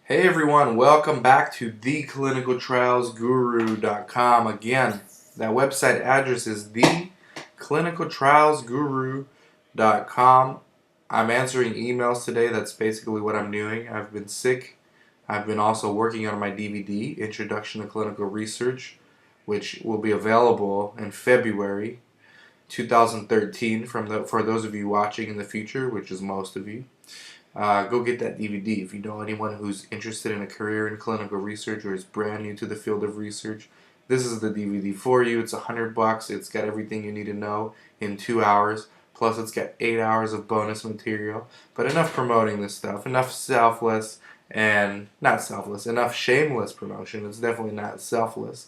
Hey everyone, welcome back to theclinicaltrialsguru.com. Again, that website address is theclinicaltrialsguru.com. I'm answering emails today. That's basically what I'm doing. I've been sick. I've been also working on my DVD, Introduction to Clinical Research, which will be available in February 2013 for those of you watching in the future, which is most of you. Go get that DVD. If you know anyone who's interested in a career in clinical research or is brand new to the field of research, this is the DVD for you. It's $100. It's got everything you need to know in 2 hours. Plus, it's got 8 hours of bonus material. But enough promoting this stuff. Enough enough shameless promotion. It's definitely not selfless.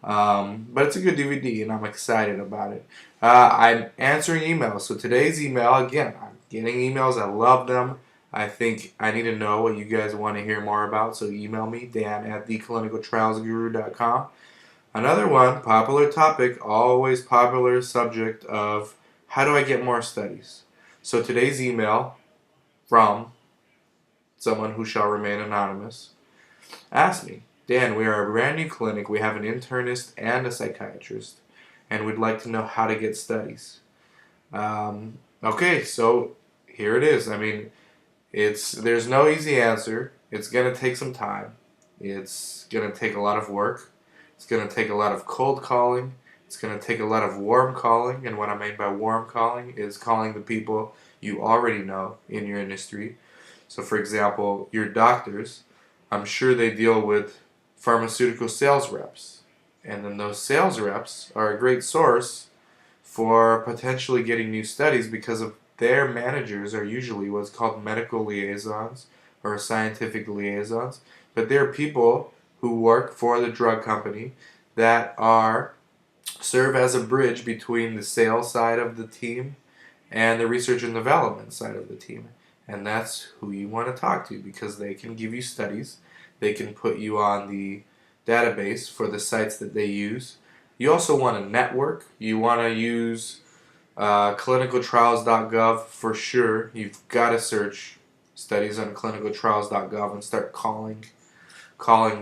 But it's a good DVD, and I'm excited about it. I'm answering emails. So today's email, again, I'm getting emails. I love them. I think I need to know what you guys want to hear more about, so email me, Dan at theclinicaltrialsguru.com. Another one, popular topic, always popular subject of how do I get more studies? So today's email from someone who shall remain anonymous asked me, Dan, we are a brand new clinic. We have an internist and a psychiatrist, and we'd like to know how to get studies. Okay, so here it is. There's no easy answer. It's gonna take some time. It's gonna take a lot of work. It's gonna take a lot of cold calling. It's gonna take a lot of warm calling. And what I mean by warm calling is calling the people you already know in your industry. So, for example, your doctors, I'm sure they deal with pharmaceutical sales reps. And then those sales reps are a great source for potentially getting new studies because of their managers are usually what's called medical liaisons or scientific liaisons, but they're people who work for the drug company that serve as a bridge between the sales side of the team and the research and development side of the team. And that's who you want to talk to because they can give you studies. They can put you on the database for the sites that they use. You also want to network. You want to use clinicaltrials.gov for sure. You've got to search studies on clinicaltrials.gov and start calling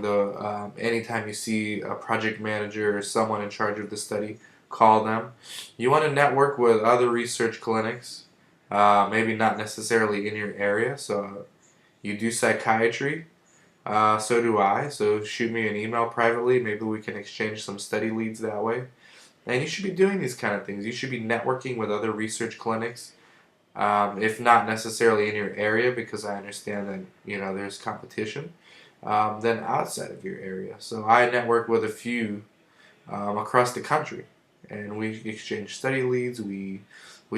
the anytime you see a project manager or someone in charge of the study, call them. You want to network with other research clinics, maybe not necessarily in your area. So you do psychiatry, so do I. So shoot me an email privately. Maybe we can exchange some study leads that way. And you should be doing these kind of things. You should be networking with other research clinics, if not necessarily in your area, because I understand that there's competition. Then outside of your area. So I network with a few across the country, and we exchange study leads. We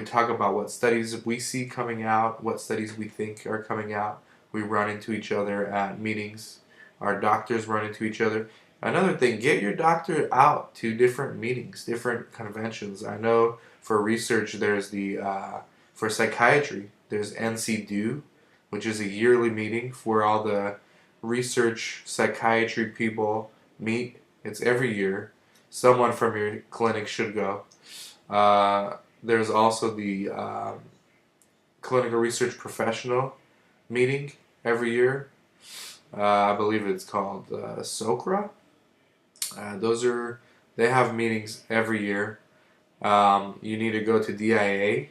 talk about what studies we see coming out, what studies we think are coming out. We run into each other at meetings. Our doctors run into each other. Another thing, get your doctor out to different meetings, different conventions. I know for research there's for psychiatry, there's NCDO, which is a yearly meeting where all the research psychiatry people meet. It's every year. Someone from your clinic should go. There's also the clinical research professional meeting every year. I believe it's called SOCRA. They have meetings every year. You need to go to DIA.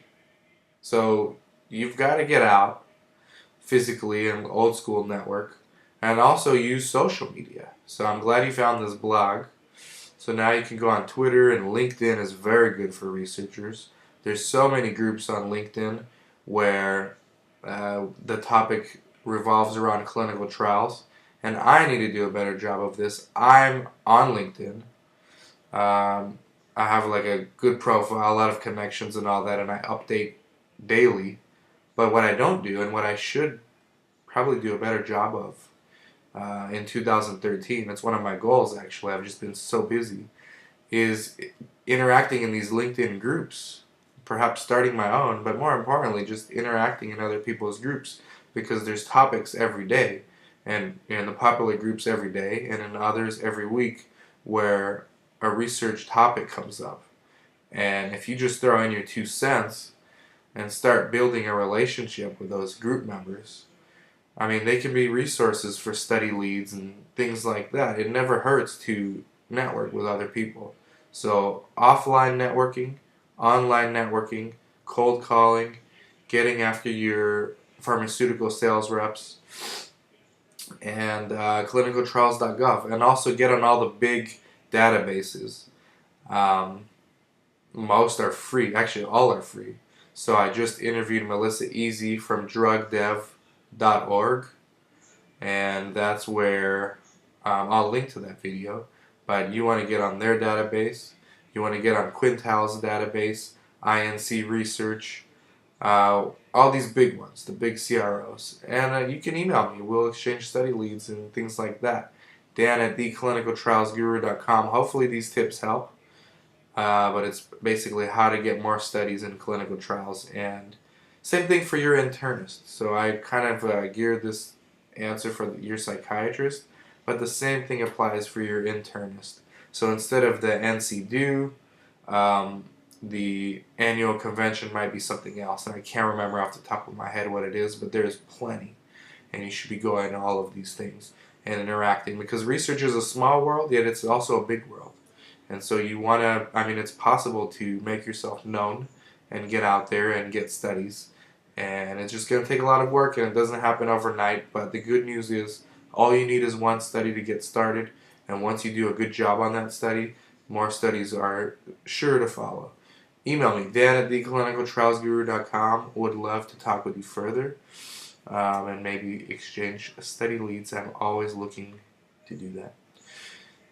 So you've got to get out physically and old school network and also use social media. So I'm glad you found this blog. So now you can go on Twitter, and LinkedIn is very good for researchers. There's so many groups on LinkedIn where the topic revolves around clinical trials. And I need to do a better job of this. I'm on LinkedIn. I have like a good profile, a lot of connections and all that, and I update daily. But what I don't do, and what I should probably do a better job of in 2013, that's one of my goals actually, I've just been so busy, is interacting in these LinkedIn groups. Perhaps starting my own, but more importantly, just interacting in other people's groups because there's topics every day. And in the popular groups every day, and in others every week, where a research topic comes up. And if you just throw in your 2 cents and start building a relationship with those group members, I mean, they can be resources for study leads and things like that. It never hurts to network with other people. So, offline networking, online networking, cold calling, getting after your pharmaceutical sales reps, and clinicaltrials.gov, and also get on all the big databases. Um, Most are free. Actually, all are free. So I just interviewed Melissa Easy from drugdev.org, and that's where I'll link to that video. But you want to get on their database, you want to get on Quintile's database, INC Research, all these big ones, the big CROs. And you can email me. We'll exchange study leads and things like that. Dan at theclinicaltrialsguru.com. Hopefully these tips help. But it's basically how to get more studies in clinical trials. And same thing for your internist. So I kind of geared this answer for your psychiatrist, but the same thing applies for your internist. So instead of the NC-DO, the annual convention might be something else. And I can't remember off the top of my head what it is, but there's plenty. And you should be going to all of these things and interacting, because research is a small world, yet it's also a big world. And so you want to, I mean, it's possible to make yourself known and get out there and get studies. And it's just going to take a lot of work, and it doesn't happen overnight. But the good news is all you need is one study to get started. And once you do a good job on that study, more studies are sure to follow. Email me, Dan at theclinicaltrialsguru.com. Would love to talk with you further and maybe exchange study leads. I'm always looking to do that.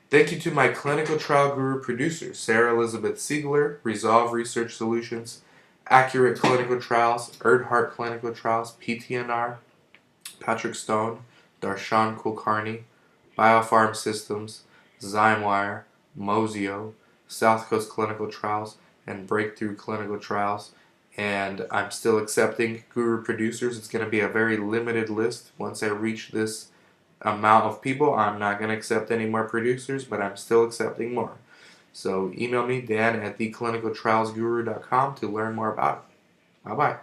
Thank you to my Clinical Trial Guru producers, Sarah Elizabeth Siegler, Resolve Research Solutions, Accurate Clinical Trials, Erdhart Clinical Trials, PTNR, Patrick Stone, Darshan Kulkarni, Biopharm Systems, Zymewire, Mozio, South Coast Clinical Trials, and Breakthrough Clinical Trials. And I'm still accepting Guru producers. It's going to be a very limited list. Once I reach this amount of people, I'm not going to accept any more producers, but I'm still accepting more. So email me, Dan at theclinicaltrialsguru.com, to learn more about it. Bye-bye.